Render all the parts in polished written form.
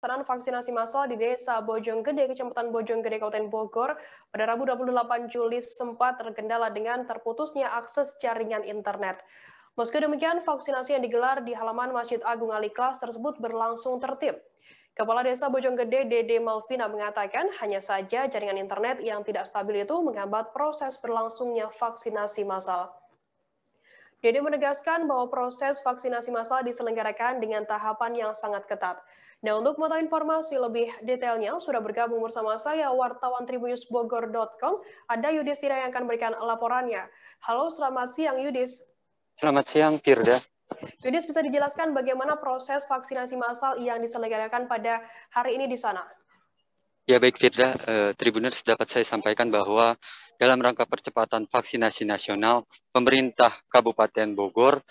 pelaksanaan vaksinasi massal di Desa Bojonggede, Kecamatan Bojonggede, Kabupaten Bogor, pada Rabu 28 Juli sempat terkendala dengan terputusnya akses jaringan internet. Meski demikian, vaksinasi yang digelar di halaman Masjid Agung Al-Ikhlas tersebut berlangsung tertib. Kepala Desa Bojonggede, Dede Malvina, mengatakan hanya saja jaringan internet yang tidak stabil itu menghambat proses berlangsungnya vaksinasi massal. Dede menegaskan bahwa proses vaksinasi massal diselenggarakan dengan tahapan yang sangat ketat. Nah, untuk mengetahui informasi lebih detailnya, sudah bergabung bersama saya, wartawan tribunnews.bogor.com, ada Yudis Tira yang akan memberikan laporannya. Halo, selamat siang Yudis. Selamat siang, Firda. Yudis, bisa dijelaskan bagaimana proses vaksinasi massal yang diselenggarakan pada hari ini di sana? Ya baik Firda, Tribuners dapat saya sampaikan bahwa dalam rangka percepatan vaksinasi nasional, pemerintah Kabupaten Bogor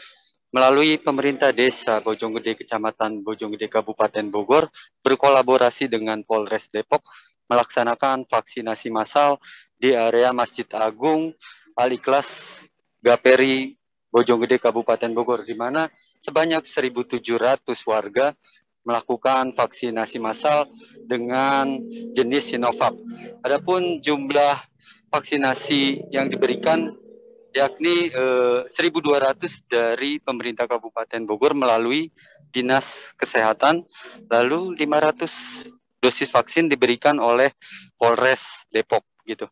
melalui pemerintah Desa Bojonggede, Kecamatan Bojonggede, Kabupaten Bogor berkolaborasi dengan Polres Depok melaksanakan vaksinasi massal di area Masjid Agung Al-Ikhlas Gaperi Bojonggede, Kabupaten Bogor, di mana sebanyak 1.700 warga melakukan vaksinasi massal dengan jenis Sinovac. Adapun jumlah vaksinasi yang diberikan yakni 1.200 dari pemerintah Kabupaten Bogor melalui Dinas Kesehatan, lalu 500 dosis vaksin diberikan oleh Polres Depok gitu.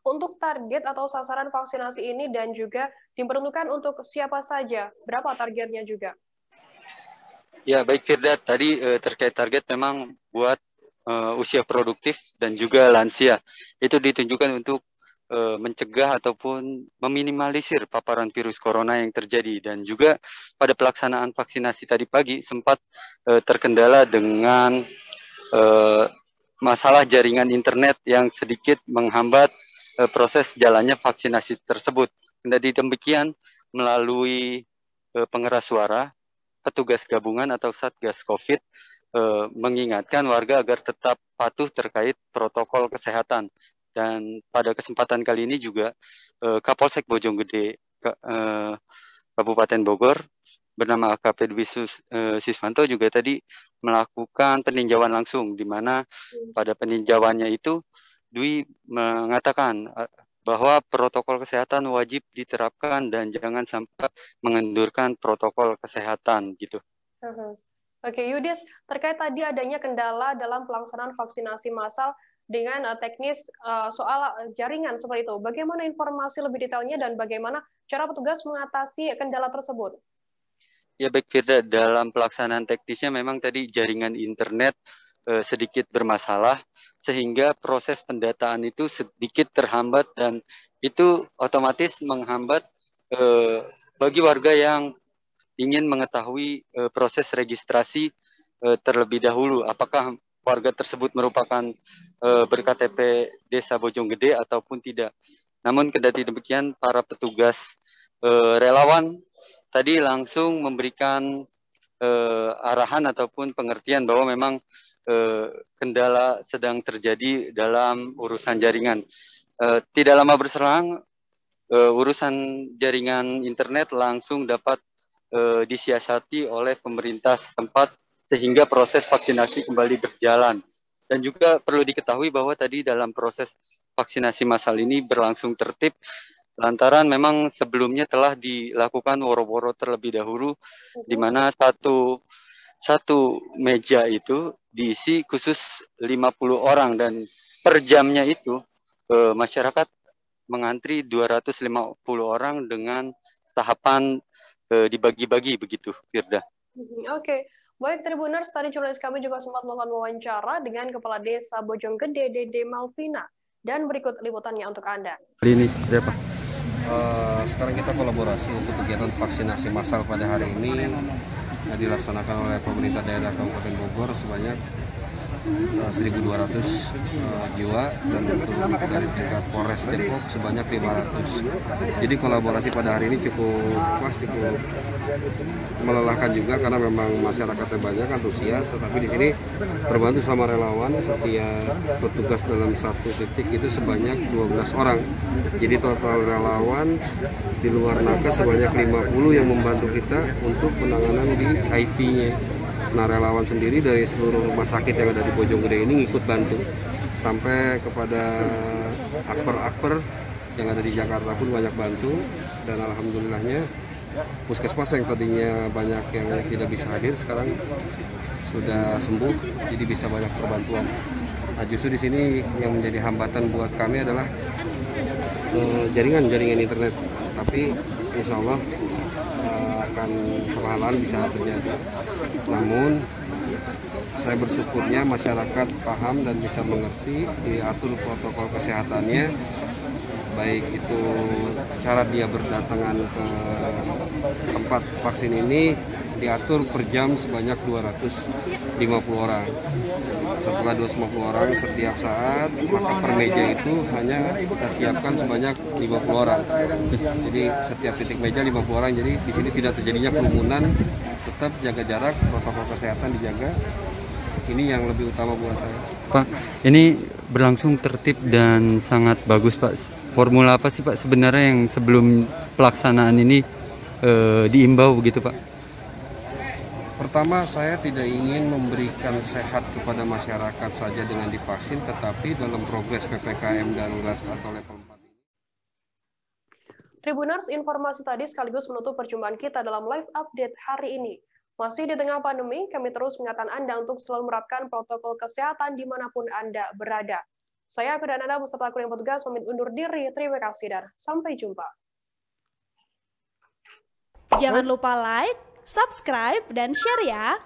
Untuk target atau sasaran vaksinasi ini dan juga diperuntukkan untuk siapa saja, berapa targetnya juga? Ya baik Firda, tadi terkait target memang buat usia produktif dan juga lansia. Itu ditunjukkan untuk mencegah ataupun meminimalisir paparan virus corona yang terjadi. Dan juga pada pelaksanaan vaksinasi tadi pagi sempat terkendala dengan masalah jaringan internet yang sedikit menghambat proses jalannya vaksinasi tersebut. Kendati demikian, melalui pengeras suara, petugas gabungan atau Satgas COVID mengingatkan warga agar tetap patuh terkait protokol kesehatan. Dan pada kesempatan kali ini juga Kapolsek Bojonggede Kabupaten Bogor bernama AKP Dwi Siswanto juga tadi melakukan peninjauan langsung, di mana pada peninjauannya itu Dwi mengatakan bahwa protokol kesehatan wajib diterapkan dan jangan sampai mengendurkan protokol kesehatan gitu. Oke, Yudis, terkait tadi adanya kendala dalam pelaksanaan vaksinasi massal dengan teknis soal jaringan seperti itu. Bagaimana informasi lebih detailnya dan bagaimana cara petugas mengatasi kendala tersebut? Ya baik Firda, dalam pelaksanaan teknisnya memang tadi jaringan internet sedikit bermasalah sehingga proses pendataan itu sedikit terhambat dan itu otomatis menghambat bagi warga yang ingin mengetahui proses registrasi terlebih dahulu, apakah warga tersebut merupakan ber-KTP Desa Bojonggede ataupun tidak. Namun kendati demikian para petugas relawan tadi langsung memberikan arahan ataupun pengertian bahwa memang kendala sedang terjadi dalam urusan jaringan. Tidak lama berselang, urusan jaringan internet langsung dapat disiasati oleh pemerintah setempat sehingga proses vaksinasi kembali berjalan. Dan juga perlu diketahui bahwa tadi dalam proses vaksinasi massal ini berlangsung tertib, lantaran memang sebelumnya telah dilakukan woro-woro terlebih dahulu, di mana satu meja itu diisi khusus 50 orang dan per jamnya itu masyarakat mengantri 250 orang dengan tahapan dibagi-bagi begitu, Firda. Oke, baik Tribuners, tadi jurnalis kami juga sempat melakukan wawancara dengan Kepala Desa Bojonggede, Dede Malvina, dan berikut liputannya untuk Anda. Ini seperti apa? Sekarang kita kolaborasi untuk kegiatan vaksinasi massal pada hari ini dilaksanakan oleh pemerintah daerah Kabupaten Bogor sebanyak 1.200 jiwa dan dari tingkat Polres Depok sebanyak 500. Jadi kolaborasi pada hari ini cukup melelahkan juga karena memang masyarakatnya banyak antusias, tetapi di sini terbantu sama relawan. Setiap petugas dalam satu titik itu sebanyak 12 orang. Jadi total relawan di luar nakes sebanyak 50 yang membantu kita untuk penanganan di IT-nya. Nah, relawan sendiri dari seluruh rumah sakit yang ada di Bojonggede ini ikut bantu sampai kepada akper-akper yang ada di Jakarta pun banyak bantu, dan alhamdulillahnya puskesmas yang tadinya banyak yang tidak bisa hadir sekarang sudah sembuh, jadi bisa banyak perbantuan. Nah, justru di sini yang menjadi hambatan buat kami adalah jaringan internet, tapi insya Allah akan perlahan bisa terjadi. Namun saya bersyukurnya masyarakat paham dan bisa mengerti, diatur protokol kesehatannya, baik itu cara dia berdatangan ke tempat vaksin ini diatur per jam sebanyak 250 orang. Setelah 250 orang setiap saat, maka per meja itu hanya kita siapkan sebanyak 50 orang. Jadi setiap titik meja 50 orang, jadi di sini tidak terjadinya kerumunan, tetap jaga jarak, protokol kesehatan dijaga. Ini yang lebih utama buat saya. Pak, ini berlangsung tertib dan sangat bagus, Pak. Formula apa sih, Pak, sebenarnya yang sebelum pelaksanaan ini diimbau begitu, Pak? Pertama, saya tidak ingin memberikan sehat kepada masyarakat saja dengan divaksin, tetapi dalam progres PPKM darurat atau level 4 ini. Tribuners, informasi tadi sekaligus menutup perjumpaan kita dalam live update hari ini. Masih di tengah pandemi, kami terus mengingatkan Anda untuk selalu menerapkan protokol kesehatan dimanapun Anda berada. Saya Firdananda beserta kru yang bertugas pamit undur diri. Terima kasih dan sampai jumpa. Jangan lupa like, subscribe, dan share ya.